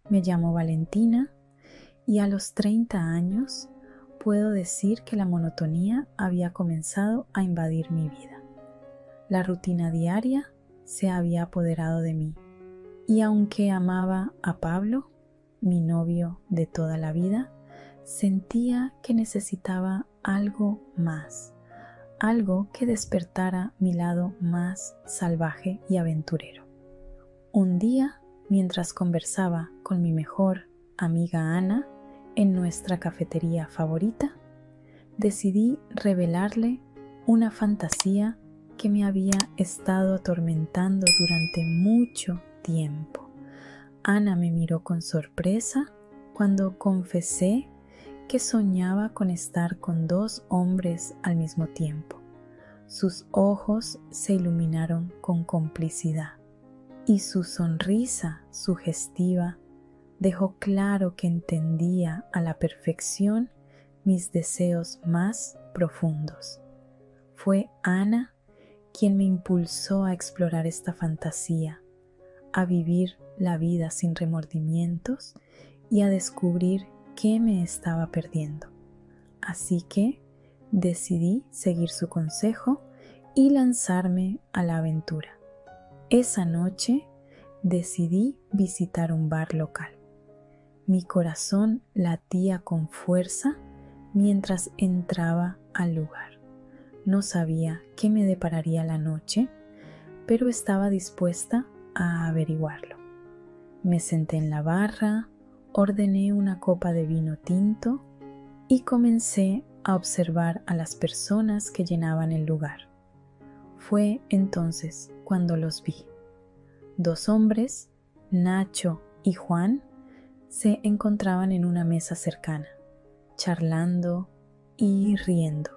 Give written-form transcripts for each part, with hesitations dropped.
me llamo Valentina y a los 30 años puedo decir que la monotonía había comenzado a invadir mi vida. La rutina diaria se había apoderado de mí y aunque amaba a Pablo, mi novio de toda la vida, sentía que necesitaba algo más, algo que despertara mi lado más salvaje y aventurero. Un día, mientras conversaba con mi mejor amiga Ana en nuestra cafetería favorita, decidí revelarle una fantasía que me había estado atormentando durante mucho tiempo. Ana me miró con sorpresa cuando confesé que soñaba con estar con 2 hombres al mismo tiempo. Sus ojos se iluminaron con complicidad y su sonrisa sugestiva dejó claro que entendía a la perfección mis deseos más profundos. Fue Ana quien me impulsó a explorar esta fantasía, a vivir la vida sin remordimientos y a descubrir qué me estaba perdiendo. Así que decidí seguir su consejo y lanzarme a la aventura. Esa noche decidí visitar un bar local. Mi corazón latía con fuerza mientras entraba al lugar. No sabía qué me depararía la noche, pero estaba dispuesta a averiguarlo. Me senté en la barra, ordené una copa de vino tinto y comencé a observar a las personas que llenaban el lugar. Fue entonces cuando los vi. 2 hombres, Nacho y Juan, se encontraban en una mesa cercana, charlando y riendo.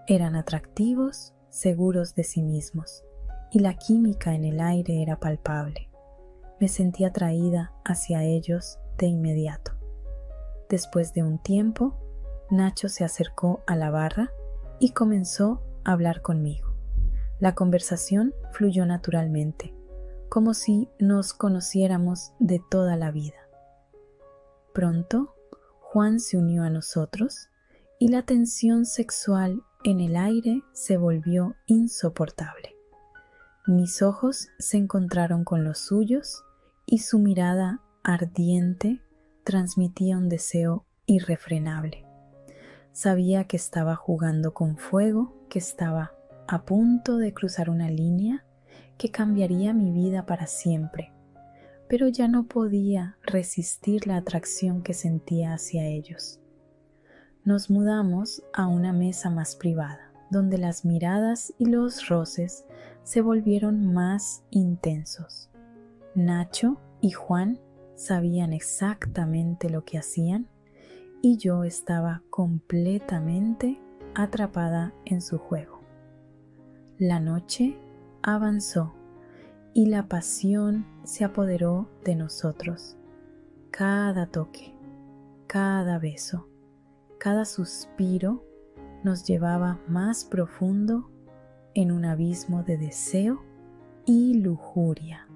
Eran atractivos, seguros de sí mismos, y la química en el aire era palpable. Me sentí atraída hacia ellos de inmediato. Después de un tiempo, Nacho se acercó a la barra y comenzó a hablar conmigo. La conversación fluyó naturalmente, como si nos conociéramos de toda la vida. Pronto, Juan se unió a nosotros y la tensión sexual en el aire se volvió insoportable. Mis ojos se encontraron con los suyos y su mirada ardiente transmitía un deseo irrefrenable. Sabía que estaba jugando con fuego, que estaba a punto de cruzar una línea que cambiaría mi vida para siempre, pero ya no podía resistir la atracción que sentía hacia ellos. Nos mudamos a una mesa más privada, donde las miradas y los roces se volvieron más intensos. Nacho y Juan sabían exactamente lo que hacían y yo estaba completamente atrapada en su juego. La noche avanzó y la pasión se apoderó de nosotros. Cada toque, cada beso, cada suspiro nos llevaba más profundo en un abismo de deseo y lujuria.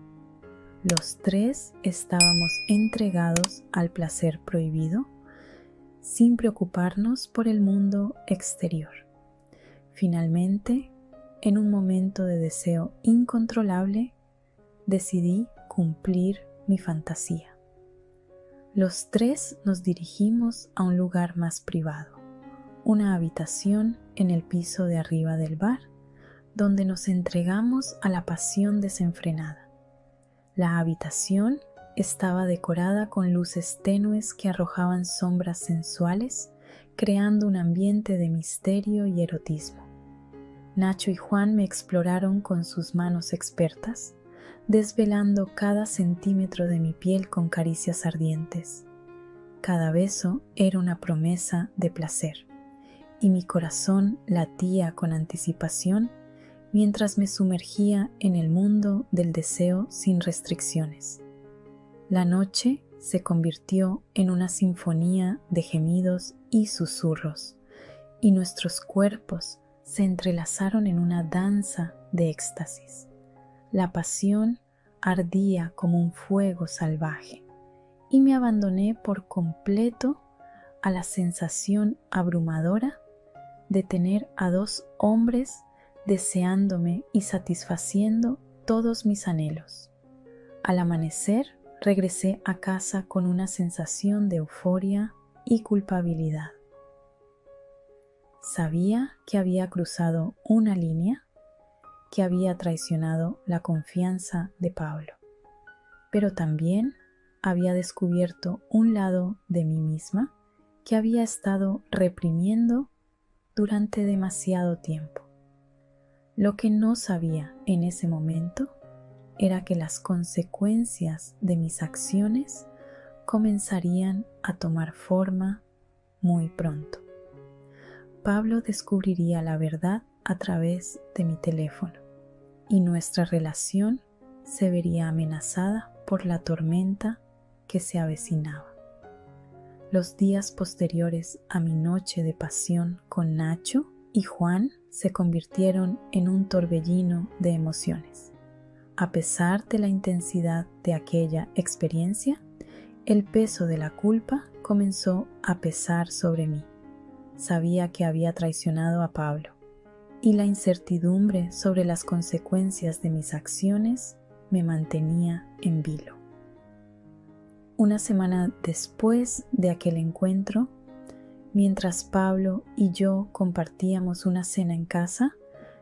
Los 3 estábamos entregados al placer prohibido, sin preocuparnos por el mundo exterior. Finalmente, en un momento de deseo incontrolable, decidí cumplir mi fantasía. Los 3 nos dirigimos a un lugar más privado, una habitación en el piso de arriba del bar, donde nos entregamos a la pasión desenfrenada. La habitación estaba decorada con luces tenues que arrojaban sombras sensuales, creando un ambiente de misterio y erotismo. Nacho y Juan me exploraron con sus manos expertas, desvelando cada centímetro de mi piel con caricias ardientes. Cada beso era una promesa de placer, y mi corazón latía con anticipación mientras me sumergía en el mundo del deseo sin restricciones. La noche se convirtió en una sinfonía de gemidos y susurros, y nuestros cuerpos se entrelazaron en una danza de éxtasis. La pasión ardía como un fuego salvaje, y me abandoné por completo a la sensación abrumadora de tener a dos hombres deseándome y satisfaciendo todos mis anhelos. Al amanecer, regresé a casa con una sensación de euforia y culpabilidad. Sabía que había cruzado una línea, que había traicionado la confianza de Pablo, pero también había descubierto un lado de mí misma que había estado reprimiendo durante demasiado tiempo. Lo que no sabía en ese momento era que las consecuencias de mis acciones comenzarían a tomar forma muy pronto. Pablo descubriría la verdad a través de mi teléfono y nuestra relación se vería amenazada por la tormenta que se avecinaba. Los días posteriores a mi noche de pasión con Nacho y Juan se convirtieron en un torbellino de emociones. A pesar de la intensidad de aquella experiencia, el peso de la culpa comenzó a pesar sobre mí. Sabía que había traicionado a Pablo, y la incertidumbre sobre las consecuencias de mis acciones me mantenía en vilo. Una semana después de aquel encuentro, mientras Pablo y yo compartíamos una cena en casa,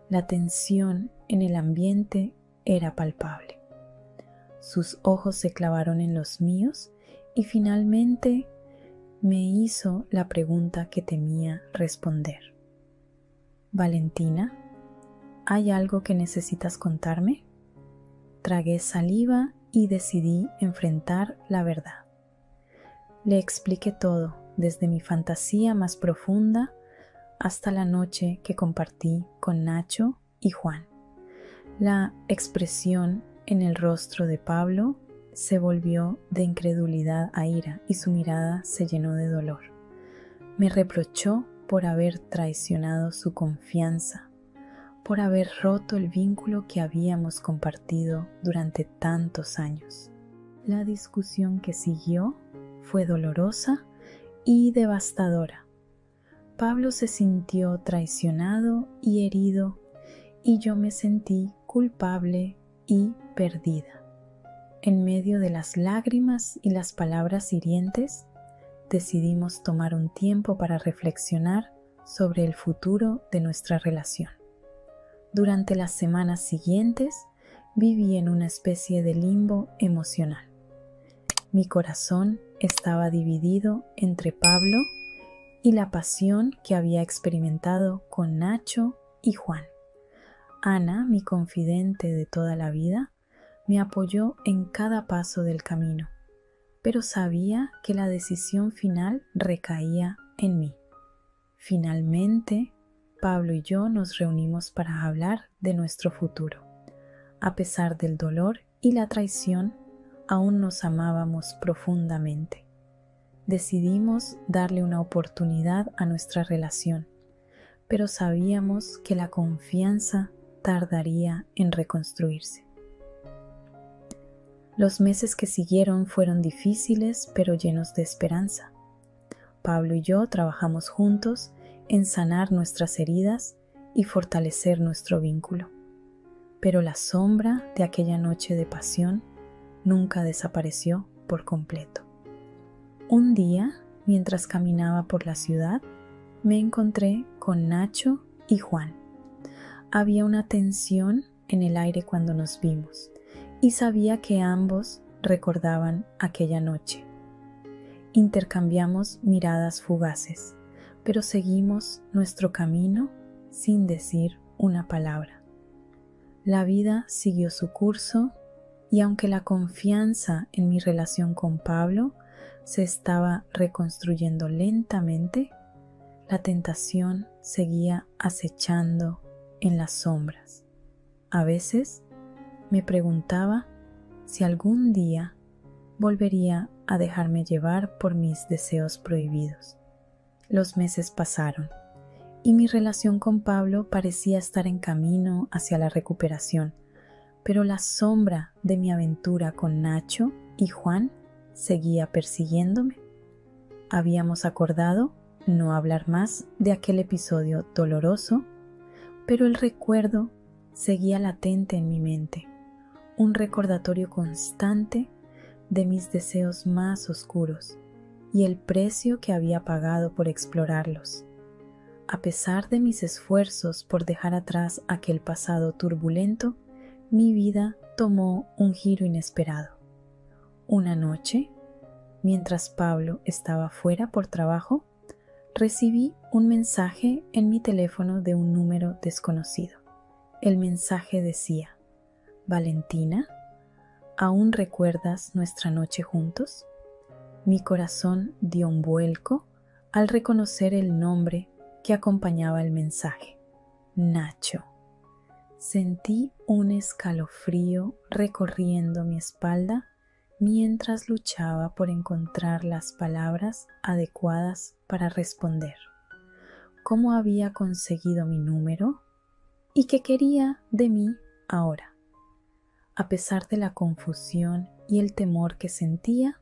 la tensión en el ambiente era palpable. Sus ojos se clavaron en los míos y finalmente me hizo la pregunta que temía responder. Valentina, ¿hay algo que necesitas contarme? Tragué saliva y decidí enfrentar la verdad. Le expliqué todo, desde mi fantasía más profunda hasta la noche que compartí con Nacho y Juan. La expresión en el rostro de Pablo se volvió de incredulidad a ira y su mirada se llenó de dolor. Me reprochó por haber traicionado su confianza, por haber roto el vínculo que habíamos compartido durante tantos años. La discusión que siguió fue dolorosa y devastadora. Pablo se sintió traicionado y herido, y yo me sentí culpable y perdida. En medio de las lágrimas y las palabras hirientes, decidimos tomar un tiempo para reflexionar sobre el futuro de nuestra relación. Durante las semanas siguientes, viví en una especie de limbo emocional. Mi corazón estaba dividido entre Pablo y la pasión que había experimentado con Nacho y Juan. Ana, mi confidente de toda la vida, me apoyó en cada paso del camino, pero sabía que la decisión final recaía en mí. Finalmente, Pablo y yo nos reunimos para hablar de nuestro futuro. A pesar del dolor y la traición, aún nos amábamos profundamente. Decidimos darle una oportunidad a nuestra relación, pero sabíamos que la confianza tardaría en reconstruirse. Los meses que siguieron fueron difíciles, pero llenos de esperanza. Pablo y yo trabajamos juntos en sanar nuestras heridas y fortalecer nuestro vínculo. Pero la sombra de aquella noche de pasión nunca desapareció por completo. Un día, mientras caminaba por la ciudad, me encontré con Nacho y Juan. Había una tensión en el aire cuando nos vimos, y sabía que ambos recordaban aquella noche. Intercambiamos miradas fugaces, pero seguimos nuestro camino sin decir una palabra. La vida siguió su curso y aunque la confianza en mi relación con Pablo se estaba reconstruyendo lentamente, la tentación seguía acechando en las sombras. A veces me preguntaba si algún día volvería a dejarme llevar por mis deseos prohibidos. Los meses pasaron y mi relación con Pablo parecía estar en camino hacia la recuperación, pero la sombra de mi aventura con Nacho y Juan seguía persiguiéndome. Habíamos acordado no hablar más de aquel episodio doloroso, pero el recuerdo seguía latente en mi mente, un recordatorio constante de mis deseos más oscuros y el precio que había pagado por explorarlos. A pesar de mis esfuerzos por dejar atrás aquel pasado turbulento, mi vida tomó un giro inesperado. Una noche, mientras Pablo estaba fuera por trabajo, recibí un mensaje en mi teléfono de un número desconocido. El mensaje decía: «Valentina, ¿aún recuerdas nuestra noche juntos?». Mi corazón dio un vuelco al reconocer el nombre que acompañaba el mensaje: Nacho. Sentí un escalofrío recorriendo mi espalda mientras luchaba por encontrar las palabras adecuadas para responder. ¿Cómo había conseguido mi número? ¿Y qué quería de mí ahora? A pesar de la confusión y el temor que sentía,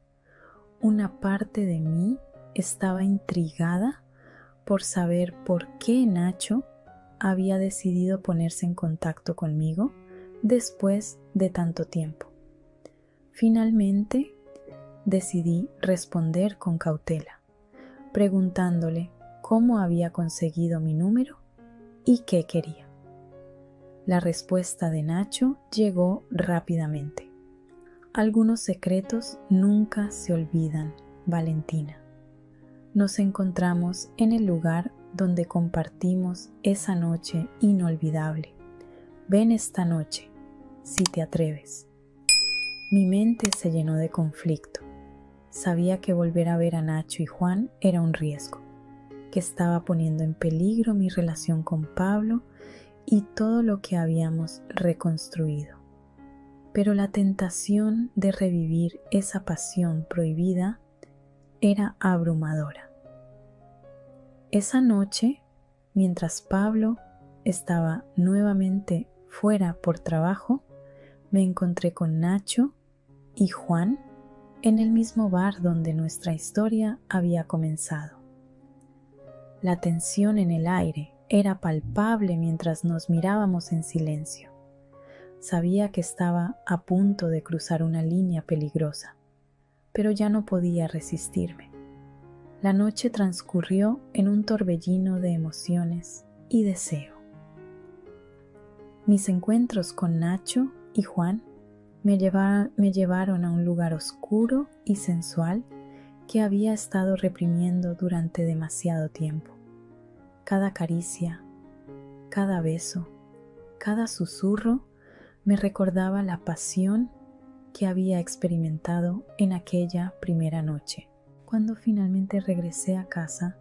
una parte de mí estaba intrigada por saber por qué Nacho había decidido ponerse en contacto conmigo después de tanto tiempo. Finalmente, decidí responder con cautela, preguntándole cómo había conseguido mi número y qué quería. La respuesta de Nacho llegó rápidamente. Algunos secretos nunca se olvidan, Valentina. Nos encontramos en el lugar donde compartimos esa noche inolvidable. Ven esta noche, si te atreves. Mi mente se llenó de conflicto. Sabía que volver a ver a Nacho y Juan era un riesgo, que estaba poniendo en peligro mi relación con Pablo y todo lo que habíamos reconstruido. Pero la tentación de revivir esa pasión prohibida era abrumadora. Esa noche, mientras Pablo estaba nuevamente fuera por trabajo, me encontré con Nacho y Juan en el mismo bar donde nuestra historia había comenzado. La tensión en el aire era palpable mientras nos mirábamos en silencio. Sabía que estaba a punto de cruzar una línea peligrosa, pero ya no podía resistirme. La noche transcurrió en un torbellino de emociones y deseo. Mis encuentros con Nacho y Juan me llevaron a un lugar oscuro y sensual que había estado reprimiendo durante demasiado tiempo. Cada caricia, cada beso, cada susurro me recordaba la pasión que había experimentado en aquella primera noche. Cuando finalmente regresé a casa,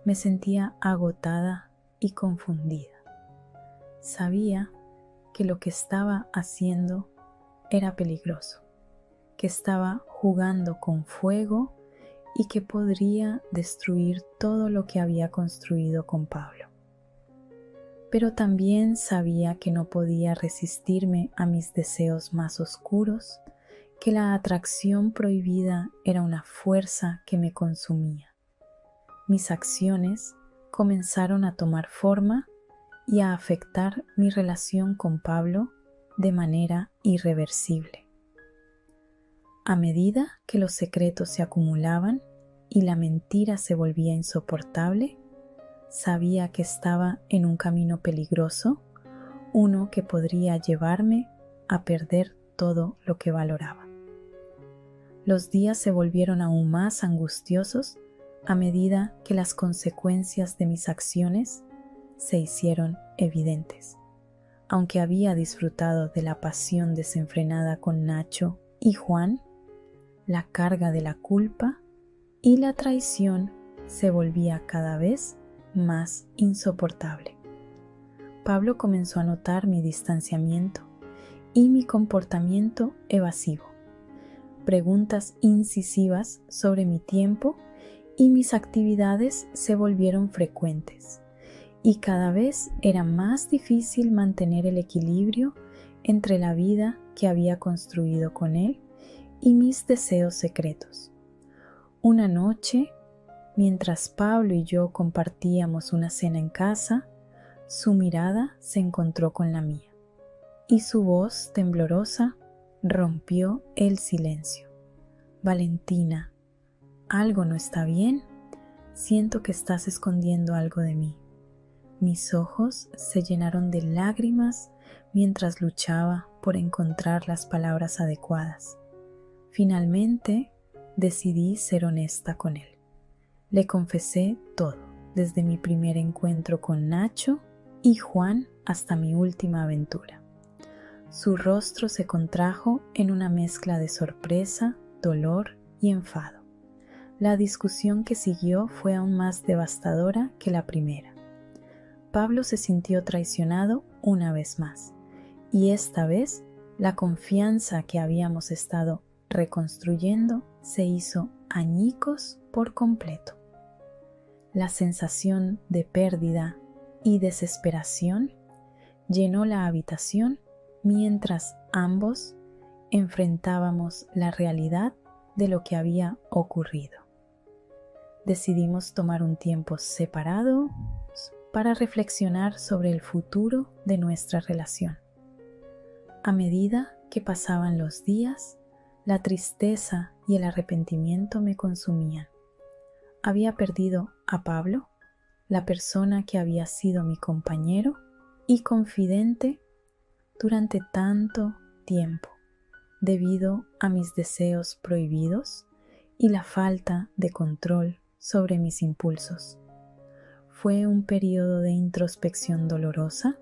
me sentía agotada y confundida. Sabía que lo que estaba haciendo era peligroso, que estaba jugando con fuego y que podría destruir todo lo que había construido con Pablo. Pero también sabía que no podía resistirme a mis deseos más oscuros, que la atracción prohibida era una fuerza que me consumía. Mis acciones comenzaron a tomar forma y a afectar mi relación con Pablo de manera irreversible. A medida que los secretos se acumulaban y la mentira se volvía insoportable, sabía que estaba en un camino peligroso, uno que podría llevarme a perder todo lo que valoraba. Los días se volvieron aún más angustiosos a medida que las consecuencias de mis acciones se hicieron evidentes. Aunque había disfrutado de la pasión desenfrenada con Nacho y Juan, la carga de la culpa y la traición se volvía cada vez más insoportable. Pablo comenzó a notar mi distanciamiento y mi comportamiento evasivo. Preguntas incisivas sobre mi tiempo y mis actividades se volvieron frecuentes, y cada vez era más difícil mantener el equilibrio entre la vida que había construido con él y mis deseos secretos. Una noche, mientras Pablo y yo compartíamos una cena en casa, su mirada se encontró con la mía y su voz temblorosa rompió el silencio. Valentina, ¿algo no está bien? Siento que estás escondiendo algo de mí. Mis ojos se llenaron de lágrimas mientras luchaba por encontrar las palabras adecuadas. Finalmente, decidí ser honesta con él. Le confesé todo, desde mi primer encuentro con Nacho y Juan hasta mi última aventura. Su rostro se contrajo en una mezcla de sorpresa, dolor y enfado. La discusión que siguió fue aún más devastadora que la primera. Pablo se sintió traicionado una vez más, y esta vez la confianza que habíamos estado reconstruyendo se hizo añicos por completo. La sensación de pérdida y desesperación llenó la habitación mientras ambos enfrentábamos la realidad de lo que había ocurrido. Decidimos tomar un tiempo separado para reflexionar sobre el futuro de nuestra relación. A medida que pasaban los días, la tristeza y el arrepentimiento me consumían. Había perdido a Pablo, la persona que había sido mi compañero y confidente durante tanto tiempo, debido a mis deseos prohibidos y la falta de control sobre mis impulsos. Fue un periodo de introspección dolorosa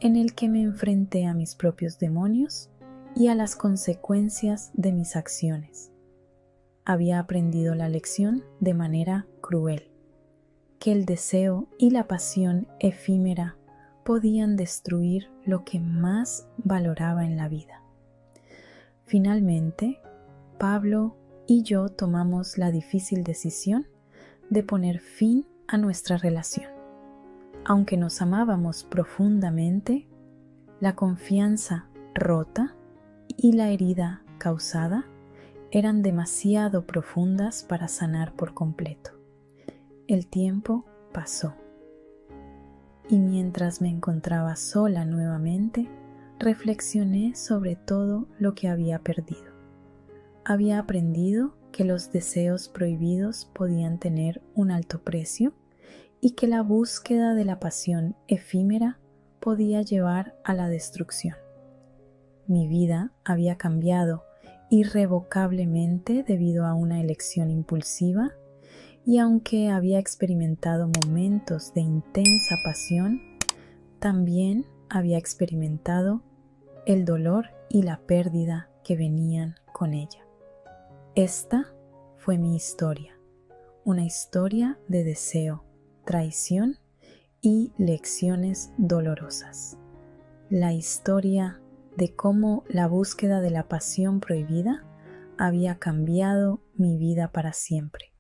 en el que me enfrenté a mis propios demonios y a las consecuencias de mis acciones. Había aprendido la lección de manera cruel, que el deseo y la pasión efímera podían destruir lo que más valoraba en la vida. Finalmente, Pablo y yo tomamos la difícil decisión de poner fin a nuestra relación. Aunque nos amábamos profundamente, la confianza rota y la herida causada eran demasiado profundas para sanar por completo. El tiempo pasó, y mientras me encontraba sola nuevamente, reflexioné sobre todo lo que había perdido. Había aprendido que los deseos prohibidos podían tener un alto precio y que la búsqueda de la pasión efímera podía llevar a la destrucción. Mi vida había cambiado irrevocablemente debido a una elección impulsiva, y aunque había experimentado momentos de intensa pasión, también había experimentado el dolor y la pérdida que venían con ella. Esta fue mi historia, una historia de deseo, traición y lecciones dolorosas. La historia de cómo la búsqueda de la pasión prohibida había cambiado mi vida para siempre.